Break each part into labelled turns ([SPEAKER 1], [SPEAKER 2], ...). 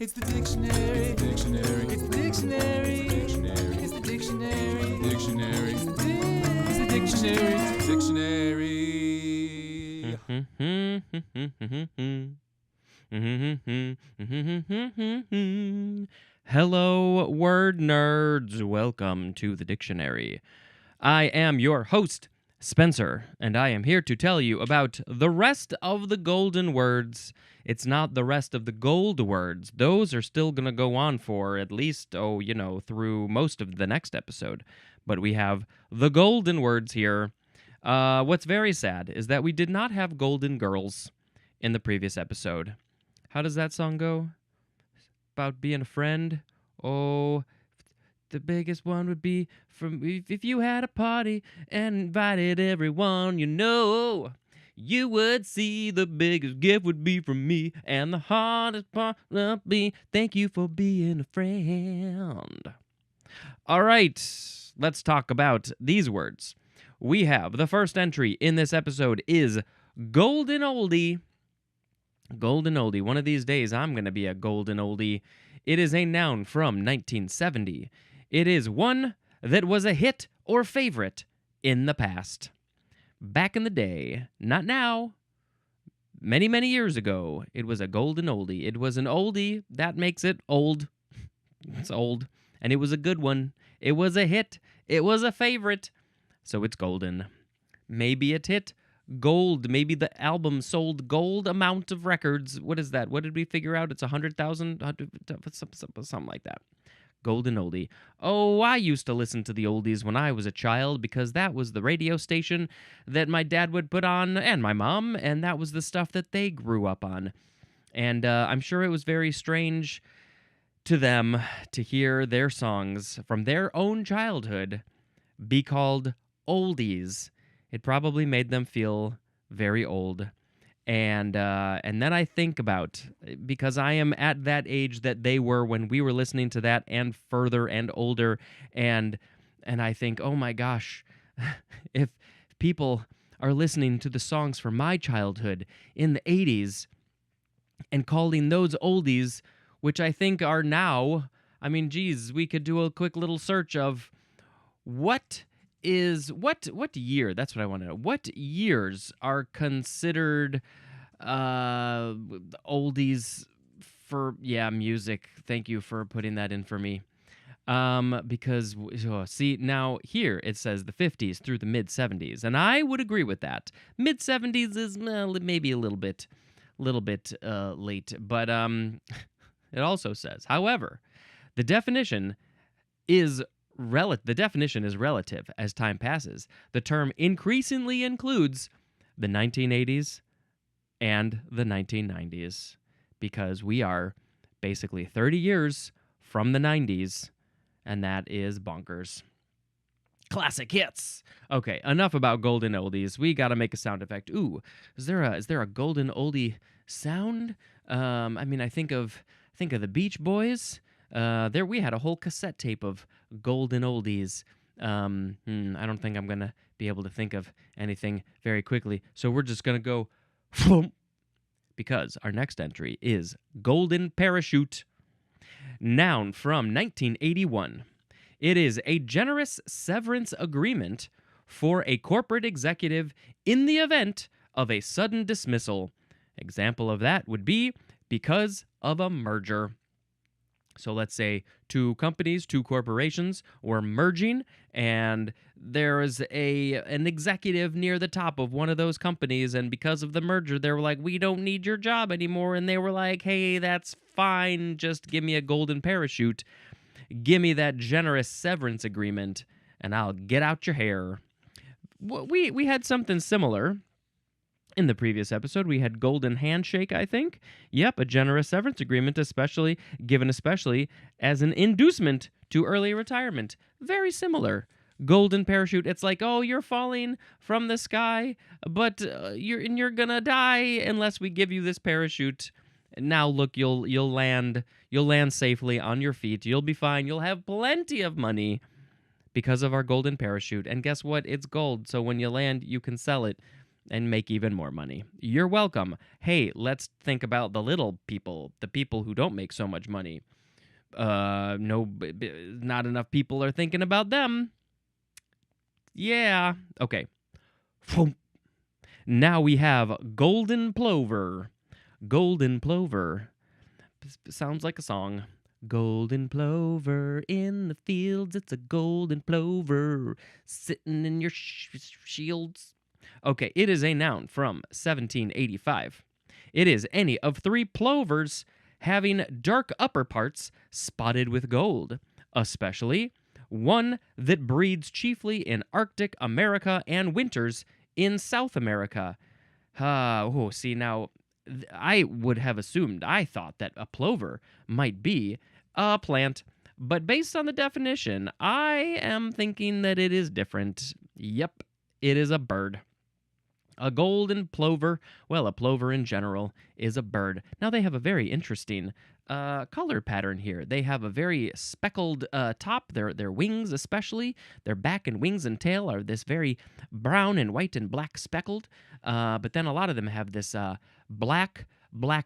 [SPEAKER 1] It's the dictionary. It's the dictionary. It's the dictionary. It's the dictionary. Dictionary. It's the dictionary. It's the
[SPEAKER 2] dictionary. Hello, word nerds. Welcome to the dictionary. I am your host, Spencer, and I am here to tell you about the rest of the golden words. It's not the rest of the gold words. Those are still going to go on for at least, through most of the next episode. But we have the golden words here. What's very sad is that we did not have golden girls in the previous episode. How does that song go? About being a friend? Oh, the biggest one would be from if you had a party and invited everyone you know. You would see the biggest gift would be from me, and the hardest part will be thank you for being a friend. All right, let's talk about these words. We have the first entry in this episode is golden oldie. Golden oldie. One of these days, I'm going to be a golden oldie. It is a noun from 1970. It is one that was a hit or favorite in the past. Back in the day, not now, many, many years ago, it was a golden oldie. It was an oldie. That makes it old. It's old. And it was a good one. It was a hit. It was a favorite. So it's golden. Maybe it hit gold. Maybe the album sold gold amount of records. What is that? What did we figure out? It's 100,000? Something like that. Golden oldie. Oh, I used to listen to the oldies when I was a child because that was the radio station that my dad would put on, and my mom, and that was the stuff that they grew up on. And I'm sure it was very strange to them to hear their songs from their own childhood be called oldies. It probably made them feel very old. And then I think about, because I am at that age that they were when we were listening to that, and further and older, and I think, oh my gosh, if people are listening to the songs from my childhood in the 80s and calling those oldies, which I think are now, I mean, geez, we could do a quick little search of what year, that's what I want to know. What years are considered oldies for, music? Thank you for putting that in for me. Because, see, now here it says the 50s through the mid-70s, and I would agree with that. Mid-70s is maybe a little bit late, but it also says, however, the definition is relative as time passes. The term increasingly includes the 1980s and the 1990s because we are basically 30 years from the 90s, and that is bonkers. Classic hits. Okay, enough about golden oldies. We got to make a sound effect. Ooh, is there a golden oldie sound? I think of the Beach Boys. There we had a whole cassette tape of golden oldies. I don't think I'm going to be able to think of anything very quickly. So we're just going to go because our next entry is golden parachute. Noun from 1981. It is a generous severance agreement for a corporate executive in the event of a sudden dismissal. Example of that would be because of a merger. So let's say two companies, two corporations were merging, and there is an executive near the top of one of those companies, and because of the merger, they were like, we don't need your job anymore, and they were like, hey, that's fine, just give me a golden parachute. Give me that generous severance agreement, and I'll get out your hair. We had something similar. In the previous episode, we had golden handshake, I think. Yep, a generous severance agreement, especially as an inducement to early retirement. Very similar. Golden parachute, it's like, oh, you're falling from the sky, but you're gonna die unless we give you this parachute. Now look, you'll land safely on your feet. You'll be fine. You'll have plenty of money because of our golden parachute. And guess what? It's gold, so when you land, you can sell it. and make even more money. You're welcome. Hey, let's think about the little people, the people who don't make so much money. No, not enough people are thinking about them. Yeah. Okay. Now we have golden plover. Golden plover. Sounds like a song. Golden plover in the fields, it's a golden plover sitting in your shields. Okay, it is a noun from 1785. It is any of three plovers having dark upper parts spotted with gold, especially one that breeds chiefly in Arctic America and winters in South America. See now, I would have assumed, I thought that a plover might be a plant, but based on the definition, I am thinking that it is different. Yep, it is a bird. A golden plover, well, a plover in general, is a bird. Now, they have a very interesting color pattern here. They have a very speckled top, their wings especially. Their back and wings and tail are this very brown and white and black speckled. But then a lot of them have this black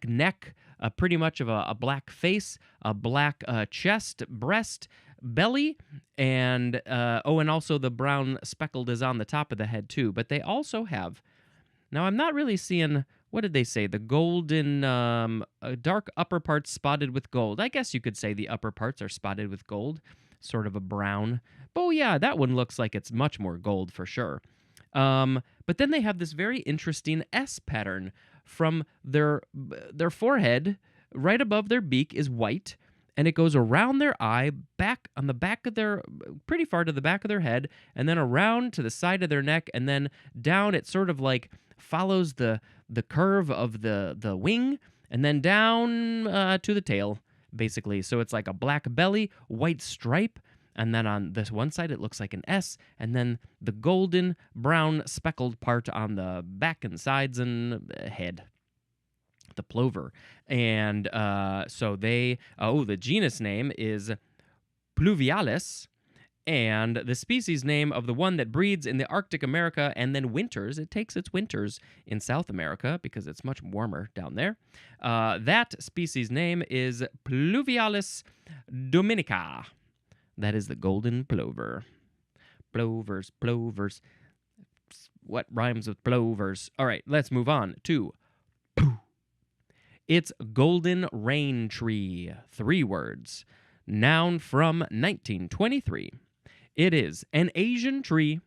[SPEAKER 2] neck, pretty much of a black face, a black chest, breast, belly, and also the brown speckled is on the top of the head too. But they also have, now I'm not really seeing, what did they say? The golden, dark upper parts spotted with gold. I guess you could say the upper parts are spotted with gold, sort of a brown. Oh yeah, that one looks like it's much more gold for sure. But then they have this very interesting S pattern from their forehead, right above their beak is white, and it goes around their eye, back on the back of their, pretty far to the back of their head, and then around to the side of their neck, and then down. It sort of like follows the curve of the wing, and then down to the tail, basically. So it's like a black belly, white stripe, and then on this one side it looks like an S, and then the golden brown speckled part on the back and sides and head. The plover. And so they, the genus name is Pluvialis, and the species name of the one that breeds in the Arctic America and then winters, it takes its winters in South America because it's much warmer down there. That species name is Pluvialis dominica. That is the golden plover. Plovers. What rhymes with plovers? All right, let's move on to poo. It's golden rain tree. 3 words. Noun from 1923. It is an Asian tree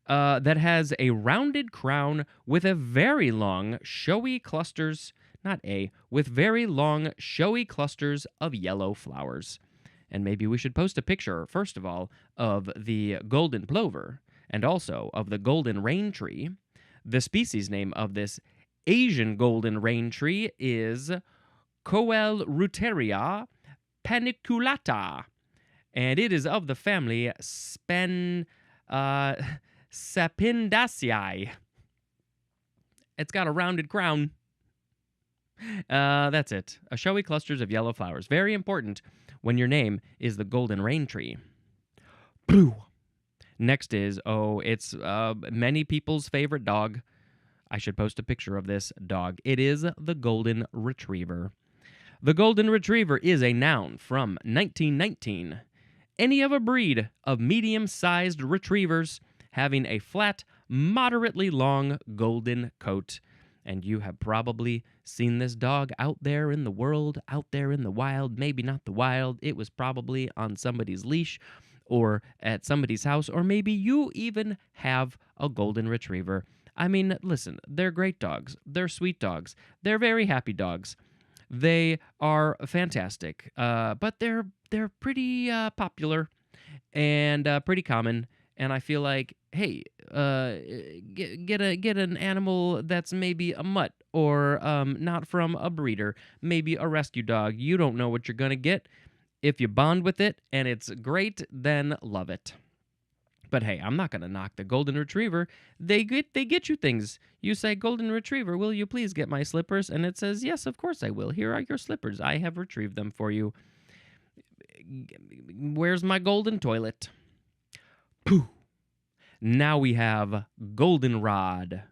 [SPEAKER 2] that has a rounded crown with a very long, showy clusters, with very long, showy clusters of yellow flowers. And maybe we should post a picture, first of all, of the golden plover and also of the golden rain tree. The species name of this Asian golden rain tree is Coelruteria paniculata, and it is of the family Sapindaceae. It's got a rounded crown. That's it. A showy clusters of yellow flowers. Very important when your name is the golden rain tree. Blue. Next is, it's many people's favorite dog. I should post a picture of this dog. It is the golden retriever. The golden retriever is a noun from 1919. Any of a breed of medium-sized retrievers having a flat, moderately long golden coat. And you have probably seen this dog out there in the world, out there in the wild. Maybe not the wild. It was probably on somebody's leash or at somebody's house, or maybe you even have a golden retriever. I mean, listen, they're great dogs. They're sweet dogs. They're very happy dogs. They are fantastic, but they're pretty popular and pretty common. And I feel like, hey, get an animal that's maybe a mutt or not from a breeder, maybe a rescue dog. You don't know what you're gonna get. If you bond with it and it's great, then love it. But hey, I'm not gonna knock the golden retriever. They get you things. You say, "Golden retriever, will you please get my slippers?" And it says, "Yes, of course I will. Here are your slippers. I have retrieved them for you. Where's my golden toilet?" Pooh. Now we have goldenrod.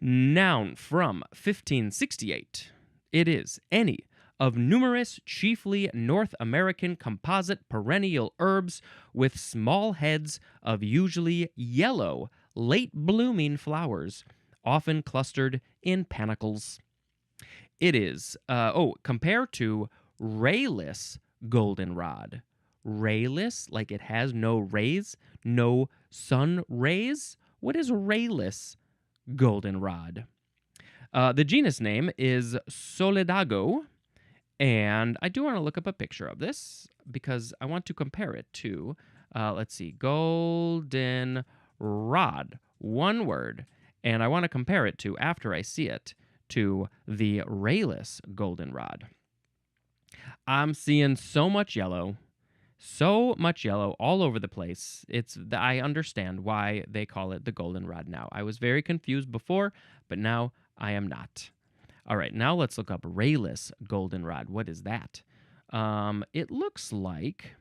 [SPEAKER 2] Noun from 1568. It is any of numerous, chiefly North American composite perennial herbs with small heads of usually yellow, late-blooming flowers, often clustered in panicles. It is, compare to rayless goldenrod. Rayless, like it has no rays, no sun rays? What is rayless goldenrod? The genus name is Solidago, and I do want to look up a picture of this because I want to compare it to, goldenrod, one word, and I want to compare it to, after I see it, to the rayless goldenrod. I'm seeing so much yellow all over the place. I understand why they call it the goldenrod now. I was very confused before, but now I am not. All right, now let's look up rayless goldenrod. What is that? It looks like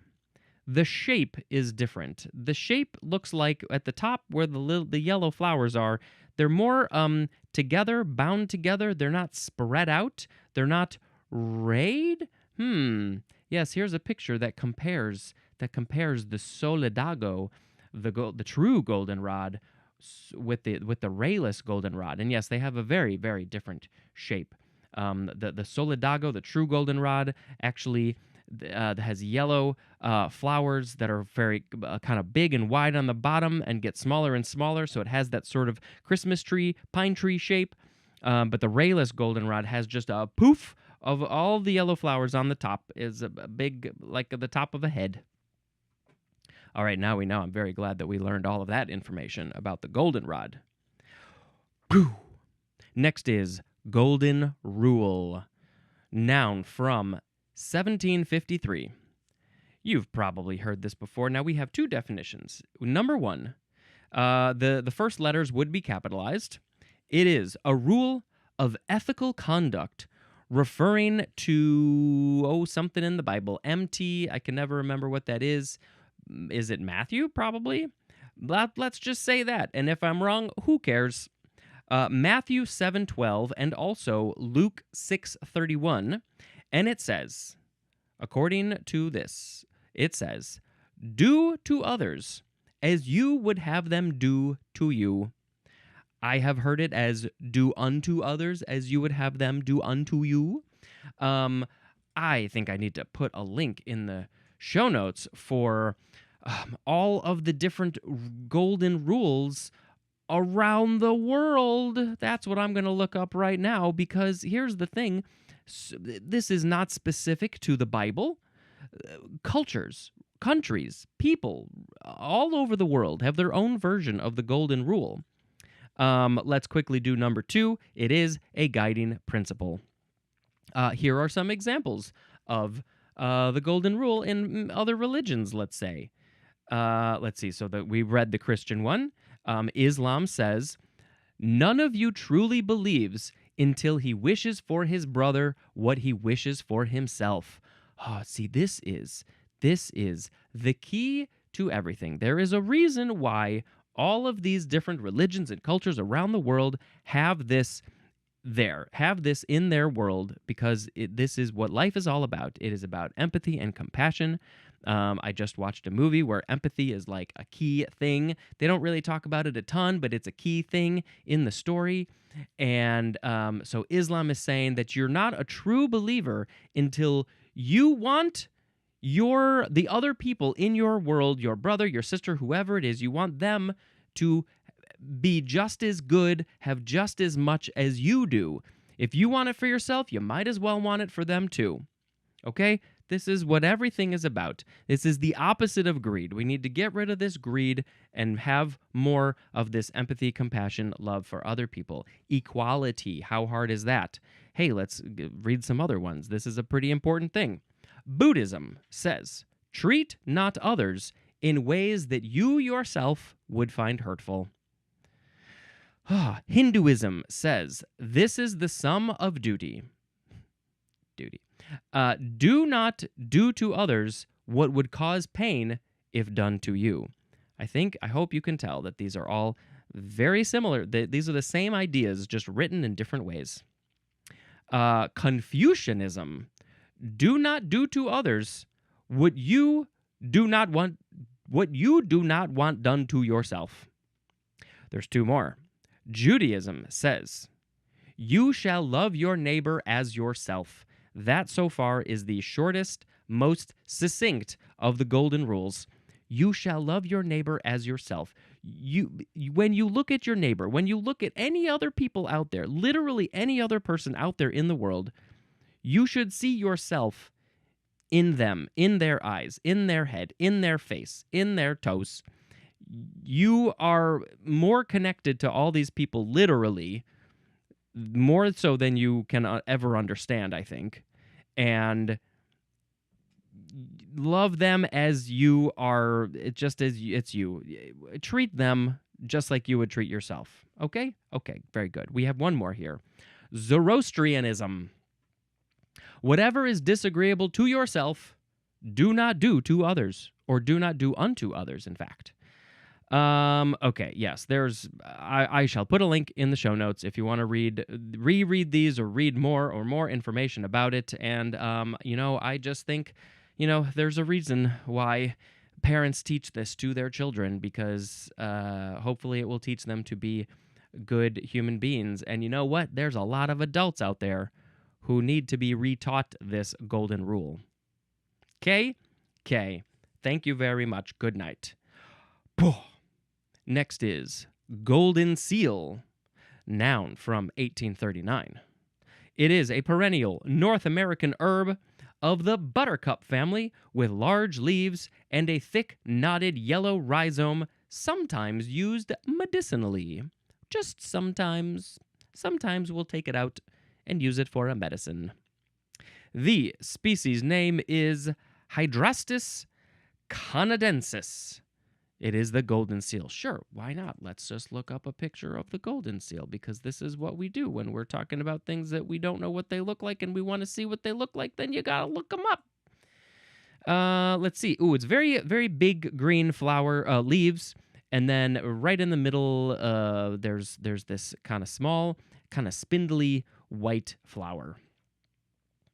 [SPEAKER 2] the shape is different. The shape looks like at the top where the yellow flowers are, they're more together, bound together. They're not spread out. They're not rayed. Yes, here's a picture that compares the Solidago, the true goldenrod, with the rayless goldenrod. And yes, they have a very, very different shape. The Solidago, the true goldenrod, actually has yellow flowers that are very kind of big and wide on the bottom and get smaller and smaller, so it has that sort of Christmas tree, pine tree shape. But the rayless goldenrod has just a poof of all the yellow flowers on the top, is a big, like the top of a head. All right, now we know. I'm very glad that we learned all of that information about the goldenrod. Whew. Next is golden rule. Noun from 1753. You've probably heard this before. Now we have two definitions. Number one, the first letters would be capitalized. It is a rule of ethical conduct referring to, something in the Bible. MT, I can never remember what that is. Is it Matthew? Probably. Let's just say that. And if I'm wrong, who cares? Matthew 7:12 and also Luke 6:31. And it says, according to this, it says, "Do to others as you would have them do to you." I have heard it as "do unto others as you would have them do unto you." I think I need to put a link in the show notes for all of the different golden rules around the world. That's what I'm going to look up right now, because here's the thing. This is not specific to the Bible. Cultures, countries, people all over the world have their own version of the golden rule. Let's quickly do number 2. It is a guiding principle. Here are some examples of the golden rule in other religions, let's say. Let's see. So we read the Christian one. Islam says, "None of you truly believes until he wishes for his brother what he wishes for himself." See, this is the key to everything. There is a reason why all of these different religions and cultures around the world have this in their world, because this is what life is all about. It is about empathy and compassion. I just watched a movie where empathy is like a key thing. They don't really talk about it a ton, but it's a key thing in the story. And so Islam is saying that you're not a true believer until you want the other people in your world, your brother, your sister, whoever it is, you want them to be just as good, have just as much as you do. If you want it for yourself, you might as well want it for them too. Okay? This is what everything is about. This is the opposite of greed. We need to get rid of this greed and have more of this empathy, compassion, love for other people. Equality. How hard is that? Hey, let's read some other ones. This is a pretty important thing. Buddhism says, "Treat not others in ways that you yourself would find hurtful." Hinduism says, "This is the sum of duty." Do not do to others what would cause pain if done to you. I hope you can tell that these are all Very similar. These are the same ideas, just written in different ways. Confucianism. Do not do to others what you do not want done to yourself. There's two more. Judaism says, you shall love your neighbor as yourself. That so far is the shortest, most succinct of the golden rules. You shall love your neighbor as yourself. When you look at your neighbor, when you look at any other people out there, literally any other person out there in the world, you should see yourself in them, in their eyes, in their head, in their face, in their toes. You are more connected to all these people, literally, more so than you can ever understand, I think. And love them as you are, just as it's you. Treat them just like you would treat yourself. Okay? Okay, very good. We have one more here. Zoroastrianism. Whatever is disagreeable to yourself, do not do to others, or do not do unto others, in fact. Okay, yes, I shall put a link in the show notes if you want to reread these or read more information about it. And, I just think, there's a reason why parents teach this to their children, because hopefully it will teach them to be good human beings. And you know what? There's a lot of adults out there who need to be retaught this golden rule. Okay? Okay. Thank you very much. Good night. Next is golden seal, noun from 1839. It is a perennial North American herb of the buttercup family with large leaves and a thick, knotted yellow rhizome, sometimes used medicinally. Just sometimes. Sometimes we'll take it out and use it for a medicine. The species name is Hydrastis canadensis. It is the golden seal. Sure, why not? Let's just look up a picture of the golden seal, because this is what we do when we're talking about things that we don't know what they look like and we want to see what they look like. Then you gotta look them up. Let's see. Ooh, it's very, very big green flower leaves, and then right in the middle, there's this kind of small, kind of spindly white flower.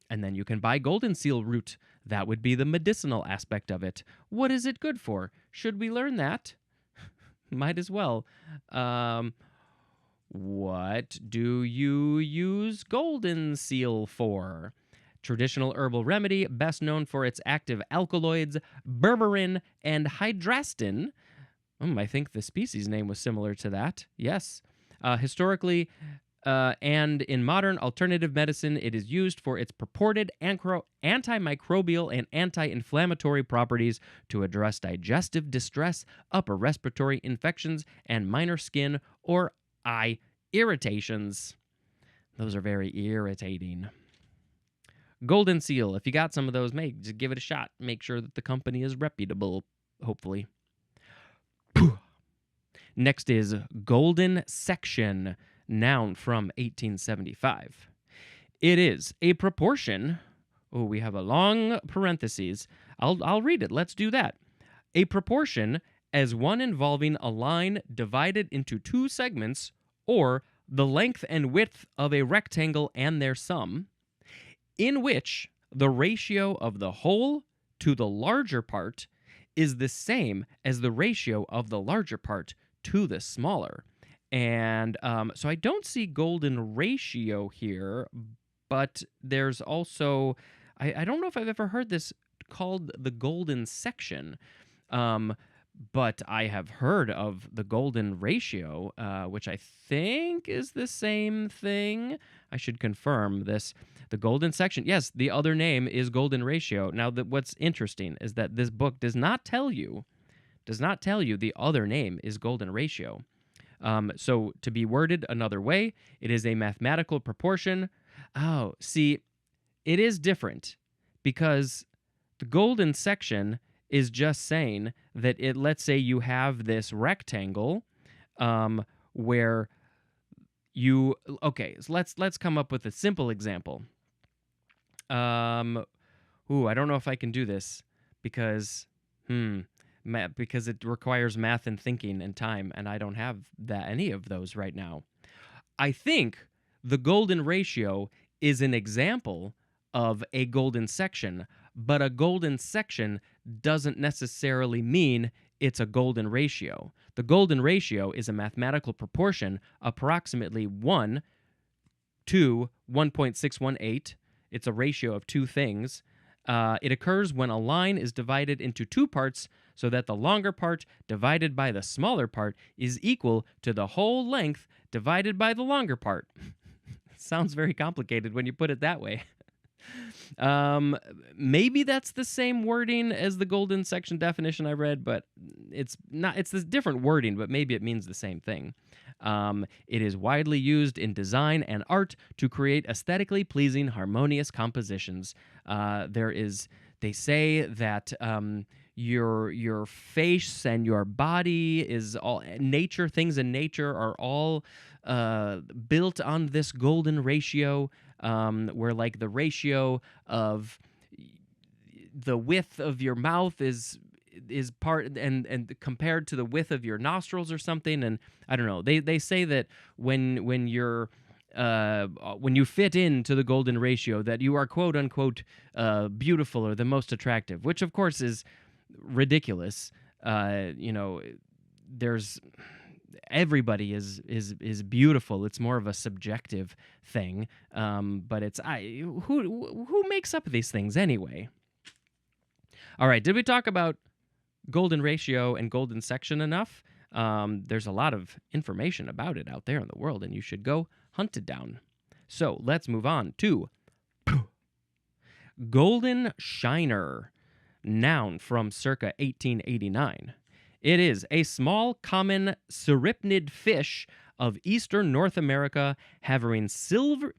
[SPEAKER 2] And then you can buy golden seal root. That would be the medicinal aspect of it. What is it good for? Should we learn that? Might as well. What do you use golden seal for? Traditional herbal remedy, best known for its active alkaloids, berberin and hydrastin. I think the species name was similar to that. Yes. Historically, and in modern alternative medicine, it is used for its purported antimicrobial and anti-inflammatory properties to address digestive distress, upper respiratory infections, and minor skin or eye irritations. Those are very irritating. Golden seal. If you got some of those, just give it a shot. Make sure that the company is reputable, hopefully. Next is golden section, noun from 1875. It is a proportion. Oh, we have a long parentheses. I'll read it. Let's do that. A proportion as one involving a line divided into two segments, or the length and width of a rectangle and their sum, in which the ratio of the whole to the larger part is the same as the ratio of the larger part to the smaller. And so I don't see golden ratio here, but there's also, I don't know if I've ever heard this called the golden section, but I have heard of the golden ratio, which I think is the same thing. I should confirm this. The golden section, yes, the other name is golden ratio. Now, what's interesting is that this book does not tell you the other name is golden ratio. So to be worded another way, it is a mathematical proportion. Oh, see, it is different, because the golden section is just saying that let's say you have this rectangle, where you, okay, so let's come up with a simple example. I don't know if I can do this, because, because it requires math and thinking and time, and I don't have any of those right now. I think the golden ratio is an example of a golden section, but a golden section doesn't necessarily mean it's a golden ratio. The golden ratio is a mathematical proportion approximately 1 to 1.618. It's a ratio of two things. It occurs when a line is divided into two parts so that the longer part divided by the smaller part is equal to the whole length divided by the longer part. Sounds very complicated when you put it that way. Maybe that's the same wording as the golden section definition I read, but it's not. It's this different wording, but maybe it means the same thing. It is widely used in design and art to create aesthetically pleasing, harmonious compositions. They say that your face and your body is all nature. Things in nature are all built on this golden ratio, where like the ratio of the width of your mouth is part and compared to the width of your nostrils or something. And I don't know. They say that when you fit into the golden ratio, that you are quote unquote beautiful or the most attractive, which of course is ridiculous. There's everybody is beautiful. It's more of a subjective thing. But it's who makes up these things anyway? All right, did we talk about golden ratio and golden section enough? There's a lot of information about it out there in the world, and you should go hunt it down. So let's move on to golden shiner, noun from circa 1889. It is a small, common cypripnid fish of eastern North America, having silvery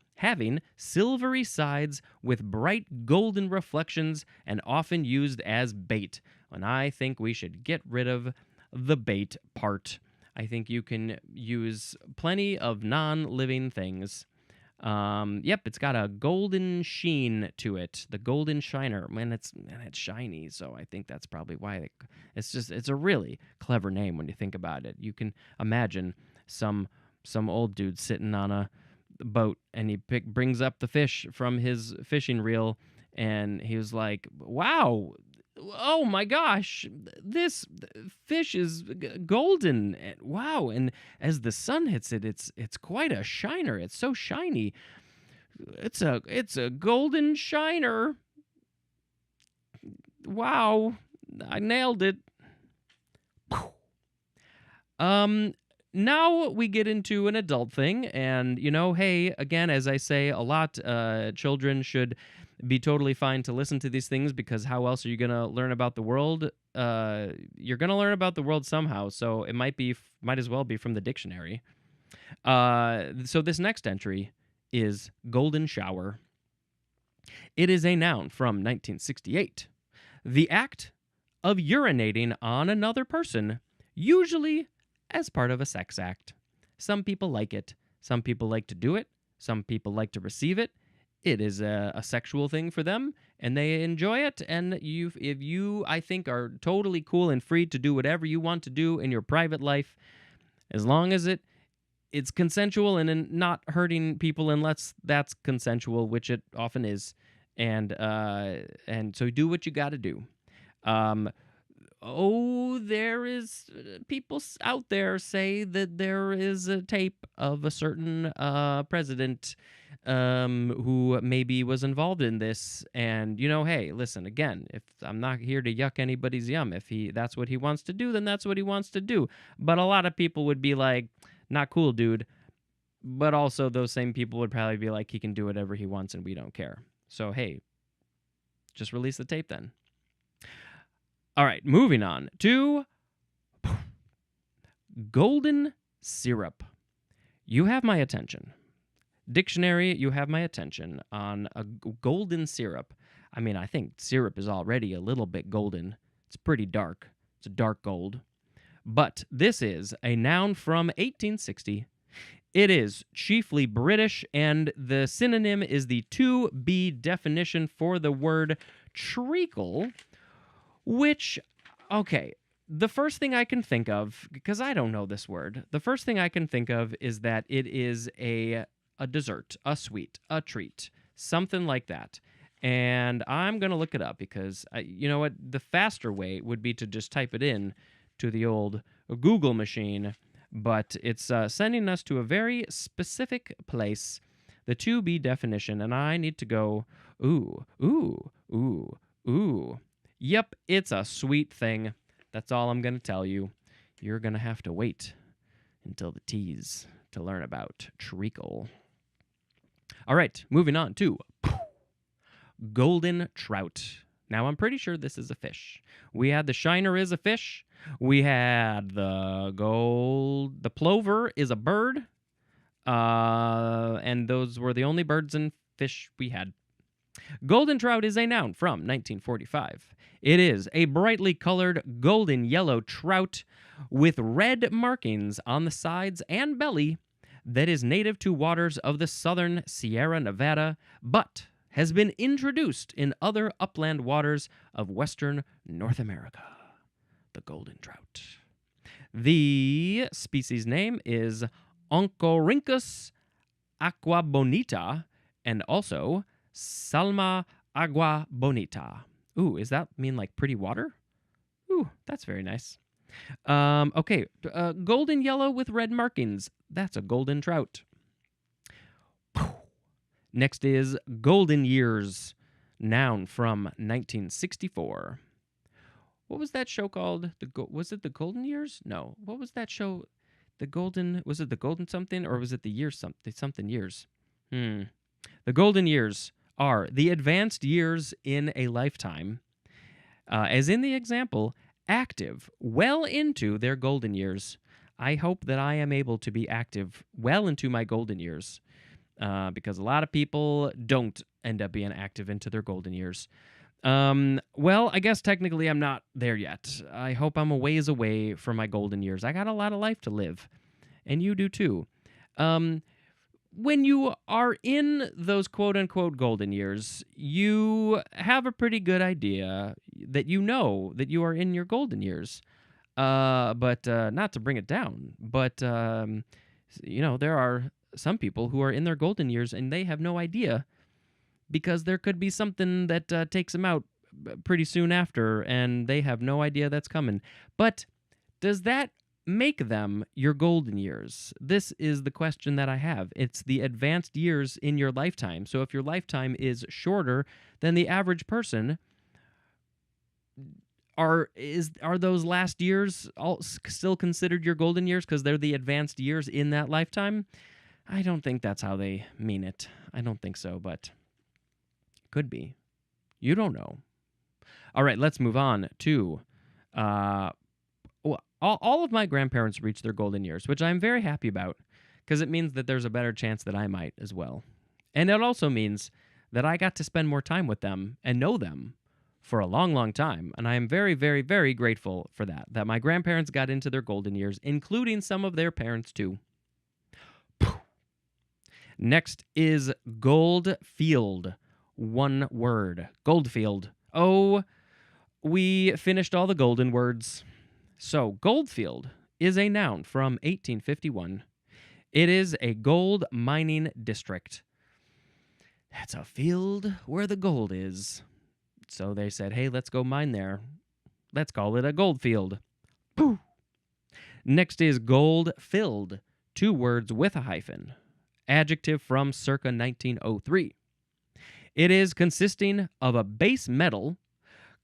[SPEAKER 2] sides with bright golden reflections and often used as bait. And I think we should get rid of the bait part. I think you can use plenty of non-living things. Yep, it's got a golden sheen to it. The golden shiner. Man, it's shiny, so I think that's probably why it's a really clever name when you think about it. You can imagine some old dude sitting on a boat, and he brings up the fish from his fishing reel, and he was like, "Wow, oh my gosh, this fish is golden! Wow!" And as the sun hits it, it's quite a shiner. It's so shiny. It's a golden shiner. Wow, I nailed it. Now we get into an adult thing, and hey, again, as I say a lot, children should be totally fine to listen to these things, because how else are you going to learn about the world? You're going to learn about the world somehow, so it might as well be from the dictionary. So this next entry is golden shower. It is a noun from 1968. The act of urinating on another person, usually as part of a sex act. Some people like it. Some people like to do it. Some people like to receive it. It is a sexual thing for them, and they enjoy it. And if you, I think, are totally cool and free to do whatever you want to do in your private life, as long as it's consensual and not hurting people unless that's consensual, which it often is. And so do what you got to do. There is people out there say that there is a tape of a certain president who maybe was involved in this. And, hey, listen, again, if I'm not here to yuck anybody's yum, if that's what he wants to do, then that's what he wants to do. But a lot of people would be like, not cool, dude. But also those same people would probably be like, he can do whatever he wants and we don't care. So, hey, just release the tape then. All right, moving on to golden syrup. You have my attention. Dictionary, you have my attention on a golden syrup. I mean, I think syrup is already a little bit golden. It's pretty dark. It's a dark gold. But this is a noun from 1860. It is chiefly British, and the synonym is the 2B definition for the word treacle, which, okay, the first thing I can think of, because I don't know this word, the first thing I can think of is that it is a dessert, a sweet, a treat, something like that. And I'm going to look it up because, you know what, the faster way would be to just type it in to the old Google machine, but it's sending us to a very specific place, the to be definition, and I need to go, ooh, ooh, ooh, ooh. Yep, it's a sweet thing. That's all I'm going to tell you. You're going to have to wait until the tease to learn about treacle. All right, moving on to golden trout. Now, I'm pretty sure this is a fish. We had the shiner is a fish. We had the plover is a bird. And those were the only birds and fish we had. Golden trout is a noun from 1945. It is a brightly colored golden yellow trout with red markings on the sides and belly that is native to waters of the southern Sierra Nevada, but has been introduced in other upland waters of western North America. The golden trout. The species name is Oncorhynchus aquabonita and also Salma agua bonita. Ooh, does that mean like pretty water? Ooh, that's very nice. Okay, golden yellow with red markings. That's a golden trout. Next is golden years, noun from 1964. What was that show called? Was it the Golden Years? No. What was that show? Was it the Golden something or was it the year something years? The golden years are the advanced years in a lifetime, as in the example, active well into their golden years. I hope that I am able to be active well into my golden years, because a lot of people don't end up being active into their golden years. Well, I guess technically I'm not there yet. I hope I'm a ways away from my golden years. I got a lot of life to live, and you do too. When you are in those quote-unquote golden years, you have a pretty good idea that you know that you are in your golden years. But not to bring it down, but, there are some people who are in their golden years and they have no idea because there could be something that takes them out pretty soon after and they have no idea that's coming. But does that make them your golden years? This is the question that I have. It's the advanced years in your lifetime. So if your lifetime is shorter than the average person, are those last years all still considered your golden years because they're the advanced years in that lifetime? I don't think that's how they mean it. I don't think so, but could be. You don't know. All right, let's move on to all of my grandparents reached their golden years, which I'm very happy about because it means that there's a better chance that I might as well. And it also means that I got to spend more time with them and know them for a long, long time. And I am very, very, very grateful for that my grandparents got into their golden years, including some of their parents too. Next is Goldfield. One word. Goldfield. Oh, we finished all the golden words. So, Goldfield is a noun from 1851. It is a gold mining district. That's a field where the gold is. So they said, hey, let's go mine there. Let's call it a goldfield. Pooh. Next is gold-filled. Two words with a hyphen. Adjective from circa 1903. It is consisting of a base metal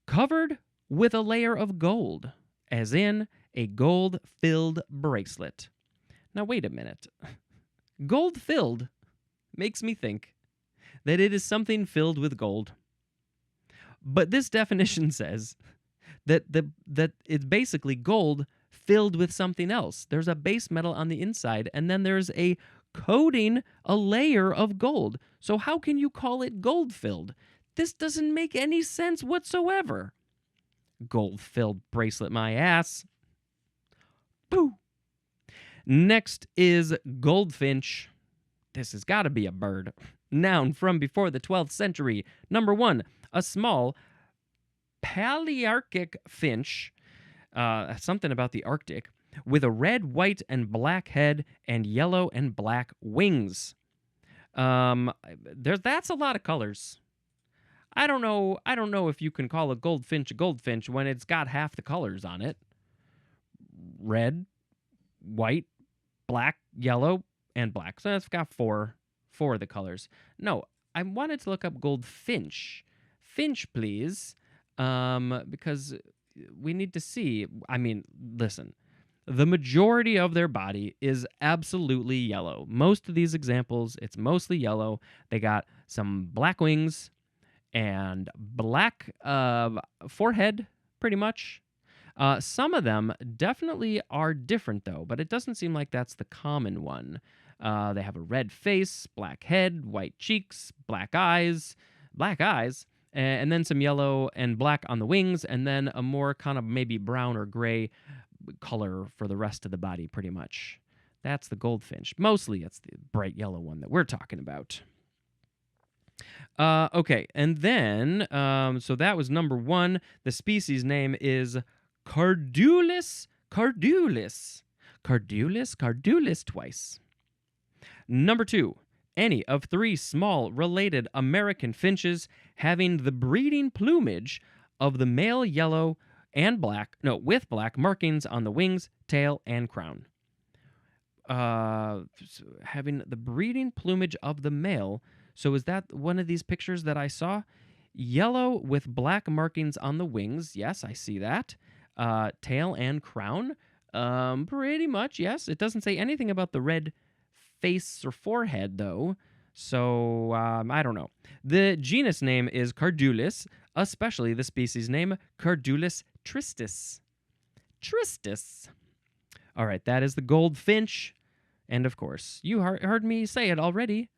[SPEAKER 2] covered with a layer of gold, as in a gold-filled bracelet. Now, wait a minute. Gold-filled makes me think that it is something filled with gold. But this definition says that it's basically gold filled with something else. There's a base metal on the inside, and then there's a coating, a layer of gold. So how can you call it gold-filled? This doesn't make any sense whatsoever. Gold-filled bracelet my ass. Boo! Next is goldfinch. This has got to be a bird. Noun from before the 12th century. Number one, a small palearctic finch something about the Arctic, with a red, white, and black head and yellow and black wings. That's a lot of colors. I don't know. I don't know if you can call a goldfinch when it's got half the colors on it: red, white, black, yellow, and black. So it's got four of the colors. No, I wanted to look up goldfinch. Finch, please, because we need to see. I mean, listen. The majority of their body is absolutely yellow. Most of these examples, it's mostly yellow. They got some black wings and black forehead, pretty much. Some of them definitely are different, though, but it doesn't seem like that's the common one. They have a red face, black head, white cheeks, black eyes, and then some yellow and black on the wings, and then a more kind of maybe brown or gray color for the rest of the body, pretty much. That's the goldfinch. Mostly it's the bright yellow one that we're talking about. Okay, and then, so that was number one. The species name is Cardulis twice. Number two, any of three small related American finches having the breeding plumage of the male yellow and black, with black markings on the wings, tail, and crown. Having the breeding plumage of the male. So is that one of these pictures that I saw? Yellow with black markings on the wings. Yes, I see that. Tail and crown. Pretty much, yes. It doesn't say anything about the red face or forehead, though. So, I don't know. The genus name is Cardulis, especially the species name Cardulis tristis. All right, that is the goldfinch. And of course, you heard me say it already.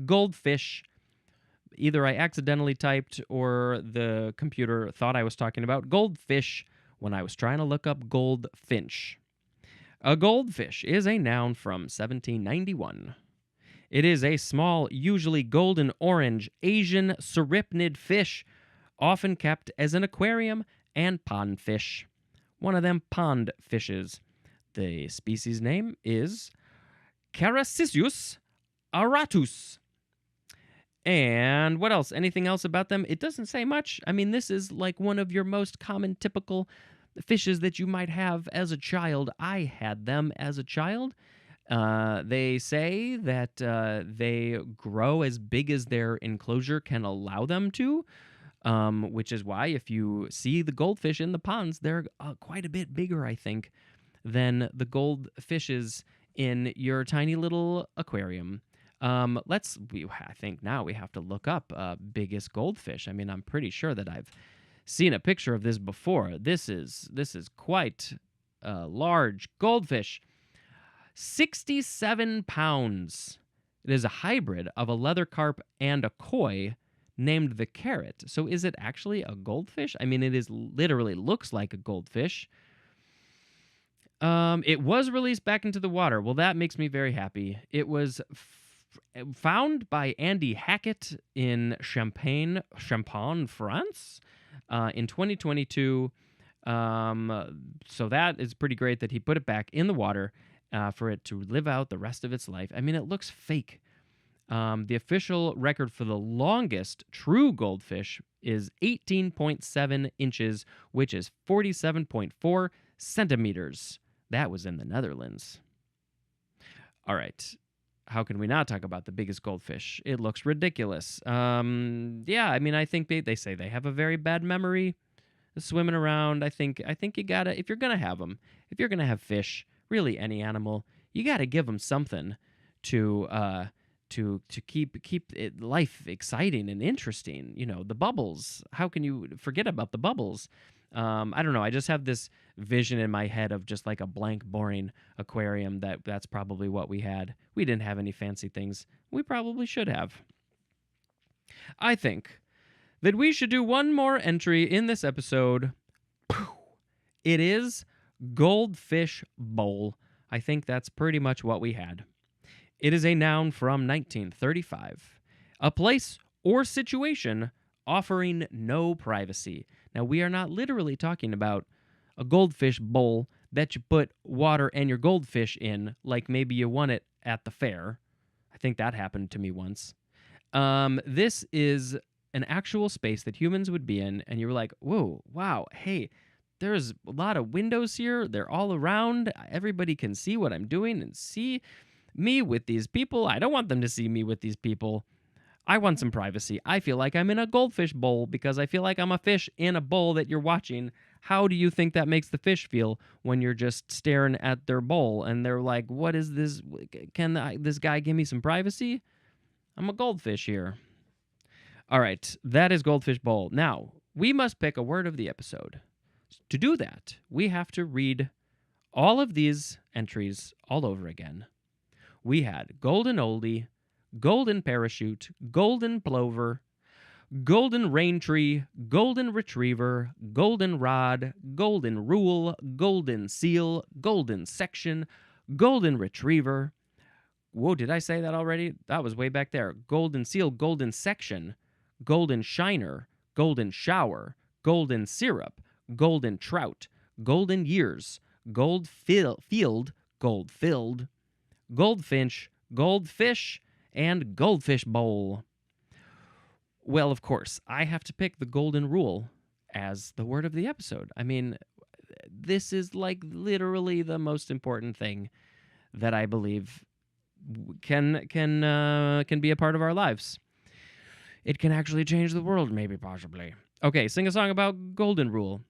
[SPEAKER 2] Goldfish. Either I accidentally typed or the computer thought I was talking about goldfish when I was trying to look up goldfinch. A goldfish is a noun from 1791. It is a small, usually golden orange, Asian cypripnid fish, often kept as an aquarium and pond fish. One of them pond fishes. The species name is Carassius aratus. And what else? Anything else about them? It doesn't say much. I mean, this is like one of your most common typical fishes that you might have as a child. I had them as a child. They say that they grow as big as their enclosure can allow them to, which is why if you see the goldfish in the ponds, they're quite a bit bigger, I think, than the goldfishes in your tiny little aquarium. I think now we have to look up biggest goldfish. I mean, I'm pretty sure that I've seen a picture of this before. This is quite a large goldfish. 67 pounds. It is a hybrid of a leather carp and a koi named the carrot. So is it actually a goldfish? I mean, it is literally looks like a goldfish. It was released back into the water. Well, that makes me very happy. It was found by Andy Hackett in Champagne, France, in 2022. So that is pretty great that he put it back in the water for it to live out the rest of its life. I mean, it looks fake. The official record for the longest true goldfish is 18.7 inches, which is 47.4 centimeters. That was in the Netherlands. All right. How can we not talk about the biggest goldfish? It looks ridiculous. Yeah, I mean, I think they say they have a very bad memory swimming around. I think you gotta, if you're gonna have them, if you're gonna have fish, really any animal, you gotta give them something to keep life exciting and interesting. You know, the bubbles. How can you forget about the bubbles? I don't know. I just have this vision in my head of just like a blank, boring aquarium. That's probably what we had. We didn't have any fancy things. We probably should have. I think that we should do one more entry in this episode. It is Goldfish Bowl. I think that's pretty much what we had. It is a noun from 1935. A place or situation offering no privacy. Now, we are not literally talking about a goldfish bowl that you put water and your goldfish in, like maybe you won it at the fair. I think that happened to me once. This is an actual space that humans would be in, and you were like, whoa, wow, hey, there's a lot of windows here. They're all around. Everybody can see what I'm doing and see me with these people. I don't want them to see me with these people. I want some privacy. I feel like I'm in a goldfish bowl because I feel like I'm a fish in a bowl that you're watching. How do you think that makes the fish feel when you're just staring at their bowl and they're like, what is this? Can this guy give me some privacy? I'm a goldfish here. All right, that is Goldfish Bowl. Now, we must pick a word of the episode. To do that, we have to read all of these entries all over again. We had golden oldie, golden parachute, golden plover, golden rain tree, golden retriever, golden rod, golden rule, golden seal, golden section, golden retriever. Whoa, did I say that already? That was way back there. Golden seal, golden section, golden shiner, golden shower, golden syrup, golden trout, golden years, gold field, gold filled, goldfinch, goldfish, and goldfish bowl. Well, of course, I have to pick the golden rule as the word of the episode. I mean, this is like literally the most important thing that I believe can be a part of our lives. It can actually change the world, maybe, possibly. Okay, sing a song about golden rule.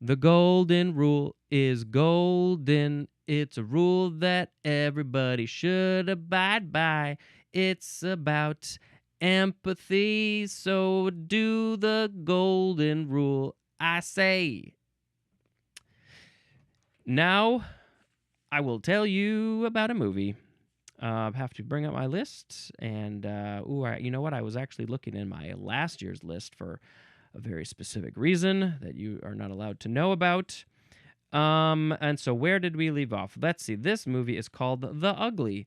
[SPEAKER 2] The golden rule is golden. It's a rule that everybody should abide by. It's about empathy, so do the golden rule, I say. Now, I will tell you about a movie. I have to bring up my list, and you know what? I was actually looking in my last year's list for a very specific reason that you are not allowed to know about. And so where did we leave off? Let's see. This movie is called The Ugly.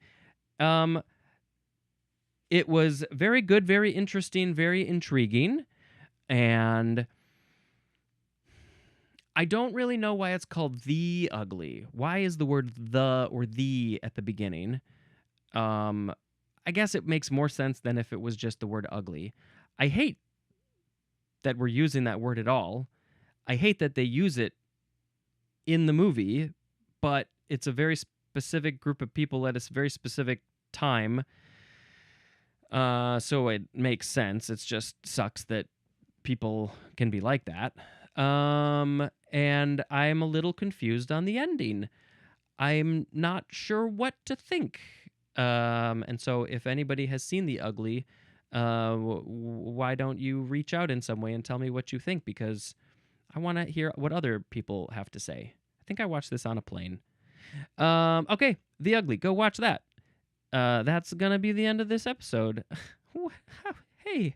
[SPEAKER 2] It was very good, very interesting, very intriguing, and I don't really know why it's called The Ugly. Why is the word the or the at the beginning? I guess it makes more sense than if it was just the word ugly. I hate that we're using that word at all. I hate that they use it in the movie, but it's a very specific group of people at a very specific time. So it makes sense. It just sucks that people can be like that. And I'm a little confused on the ending. I'm not sure what to think. And so if anybody has seen The Ugly, why don't you reach out in some way and tell me what you think? Because I want to hear what other people have to say. I think I watched this on a plane. Okay, The Ugly. Go watch that. That's going to be the end of this episode. Hey,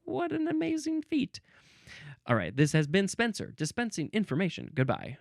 [SPEAKER 2] what an amazing feat. All right, this has been Spencer, dispensing information. Goodbye.